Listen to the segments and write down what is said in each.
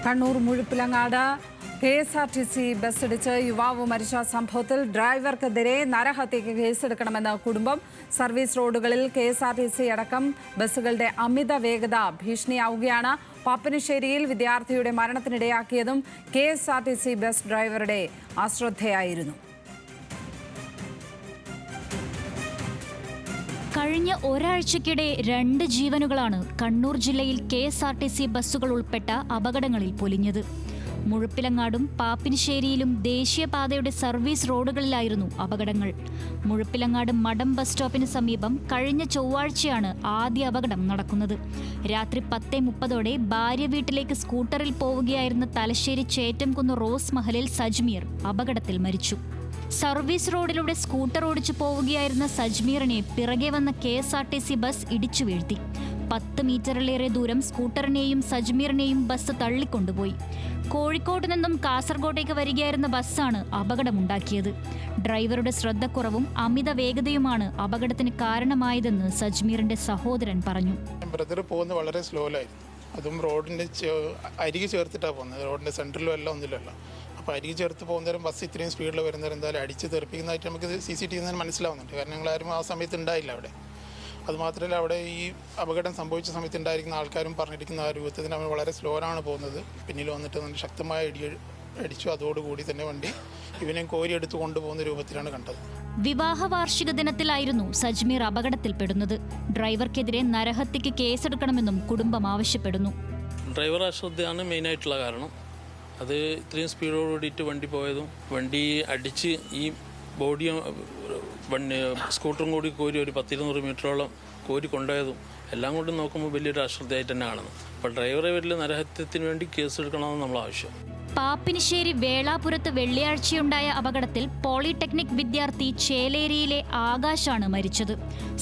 Kannur Muzhappilangad KSRTC ബസ്സിടിച്ച് യുവാവ് മരിച്ച സംഭവത്തിൽ ഡ്രൈവർക്കെതിരെ നരഹത്യയ്ക്ക് കേസെടുക്കണമെന്ന് കുടുംബം. സർവീസ് റോഡുകളിൽ KSRTC അടക്കം ബസ്സുകളുടെ അമിത വേഗത ഭീഷണിയാവുകയാണ്. പാപ്പിനിശ്ശേരിയിൽ വിദ്യാർത്ഥിയുടെ മരണത്തിനിടയാക്കിയതും KSRTC ബസ് ഡ്രൈവറുടെ അശ്രദ്ധയായിരുന്നു. കഴിഞ്ഞ ഒരാഴ്ചയ്ക്കിടെ 2 ജീവനുകളാണ് കണ്ണൂർ ജില്ലയിൽ KSRTC ബസ്സുകൾ ഉൾപ്പെട്ട അപകടങ്ങളിൽ പൊലിഞ്ഞത്. മുഴുപ്പിലങ്ങാടും പാപ്പിനിശ്ശേരിയിലും ദേശീയപാതയുടെ സർവീസ് റോഡുകളിലായിരുന്നു അപകടങ്ങൾ. മുഴുപ്പിലങ്ങാട് മഠം ബസ് സ്റ്റോപ്പിന് സമീപം കഴിഞ്ഞ ചൊവ്വാഴ്ചയാണ് ആദ്യ അപകടം നടക്കുന്നത്. രാത്രി 10:30 ഭാര്യ വീട്ടിലേക്ക് സ്കൂട്ടറിൽ പോവുകയായിരുന്ന തലശ്ശേരി ചേറ്റംകുന്ന് റോസ് മഹലിൽ സജ്മീർ അപകടത്തിൽ മരിച്ചു. സർവീസ് റോഡിലൂടെ സ്കൂട്ടർ ഓടിച്ചു പോവുകയായിരുന്ന സജ്മീറിനെ പിറകെ വന്ന KSRTC ബസ് ഇടിച്ചു വീഴ്ത്തി. 10 മീറ്ററിലേറെ ദൂരം സ്കൂട്ടറിനെയും സജ്മീറിനെയും ബസ് തള്ളിക്കൊണ്ടുപോയി. കോഴിക്കോട് നിന്നും കാസർഗോട്ടേക്ക് വരികയായിരുന്ന ബസ്സാണ് അപകടമുണ്ടാക്കിയത്. ഡ്രൈവറുടെ ശ്രദ്ധക്കുറവും അമിത വേഗതയുമാണ് അപകടത്തിന് കാരണമായതെന്ന് സജ്മീറിന്റെ സഹോദരൻ പറഞ്ഞു. ബ്രദർ പോകുന്നത് വളരെ സ്ലോയിലായിരുന്നു. അതും റോഡിന്റെ അരികെ ചേർത്തിട്ടാണ് പോകുന്നത്. റോഡിന്റെ സെൻട്രലും എല്ലാം ഒന്നിലല്ല. അപ്പോൾ അരികെ ചേർത്ത് പോകുന്നേരം ബസ് ഇത്രയും സ്പീഡിൽ വരുന്നവർ എന്തായാലും അടിച്ച് തെറിപ്പിക്കുന്നതായിട്ട് നമുക്ക് CCTV മനസ്സിലാവുന്നുണ്ട്. കാരണം ഞങ്ങളാരും ആ സമയത്ത് ഉണ്ടായില്ല അവിടെ. അതുമാത്രമല്ല, അവിടെ ഈ അപകടം സംഭവിച്ച സമയത്ത് ഉണ്ടായിരിക്കുന്ന ആൾക്കാരും പറഞ്ഞിരിക്കുന്ന ആ രൂപത്തിൽ അവർ വളരെ സ്ലോയാണ് പോകുന്നത്. പിന്നിൽ വന്നിട്ട് നല്ല ശക്തമായ അടിച്ചു. അതോടുകൂടി തന്നെ വണ്ടി ഇവനെയും കോരി എടുത്തു കൊണ്ടുപോകുന്ന രൂപത്തിലാണ് കണ്ടത്. വിവാഹ വാർഷിക ദിനത്തിലായിരുന്നു സജ്മീർ അപകടത്തിൽപ്പെടുന്നത്. ഡ്രൈവർക്കെതിരെ നരഹത്യയ്ക്ക് കേസെടുക്കണമെന്നും കുടുംബം ആവശ്യപ്പെടുന്നു. ഡ്രൈവർ അശ്രദ്ധയാണ് മെയിനായിട്ടുള്ള കാരണം. അത് ഇത്രയും സ്പീഡോട് കൂടിയിട്ട് വണ്ടി പോയതും വണ്ടി അടിച്ച് ഈ ബോഡിയും സ്കൂട്ടറും കൂടി കോരി ഒരു 10-200 മീറ്ററോളം കോരി കൊണ്ടുപോയതും എല്ലാം കൊണ്ടും നോക്കുമ്പോൾ വലിയൊരു അശ്രദ്ധയായിട്ട് തന്നെ കാണുന്നു. അപ്പോൾ ഡ്രൈവറെ വീട്ടിൽ നരഹത്യത്തിന് വേണ്ടി കേസെടുക്കണമെന്ന് നമ്മൾ ആവശ്യം. പാപ്പിനിശ്ശേരി വേളാപുരത്ത് വെള്ളിയാഴ്ചയുണ്ടായ അപകടത്തിൽ പോളിടെക്നിക് വിദ്യാർത്ഥി ചേലേരിയിലെ ആകാശാണ് മരിച്ചത്.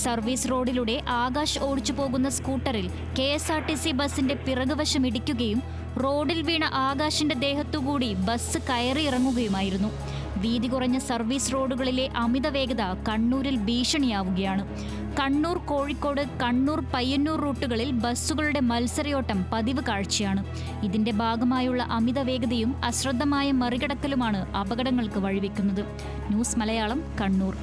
സർവീസ് റോഡിലൂടെ ആകാശ് ഓടിച്ചു പോകുന്ന സ്കൂട്ടറിൽ KSRTC ബസിന്റെ പിറകുവശം ഇടിക്കുകയും റോഡിൽ വീണ ആകാശിന്റെ ദേഹത്തുകൂടി ബസ് കയറിയിറങ്ങുകയുമായിരുന്നു. വീതി കുറഞ്ഞ സർവീസ് റോഡുകളിലെ അമിത വേഗത കണ്ണൂരിൽ ഭീഷണിയാവുകയാണ്. കണ്ണൂർ കോഴിക്കോട് കണ്ണൂർ പയ്യന്നൂർ റൂട്ടുകളിൽ ബസ്സുകളുടെ മത്സരയോട്ടം പതിവ് കാഴ്ചയാണ്. ഇതിന്റെ ഭാഗമായുള്ള അമിത വേഗതയും അശ്രദ്ധമായ മറികടക്കലുമാണ് അപകടങ്ങൾക്ക് വഴിവെക്കുന്നത്. ന്യൂസ് മലയാളം, കണ്ണൂർ.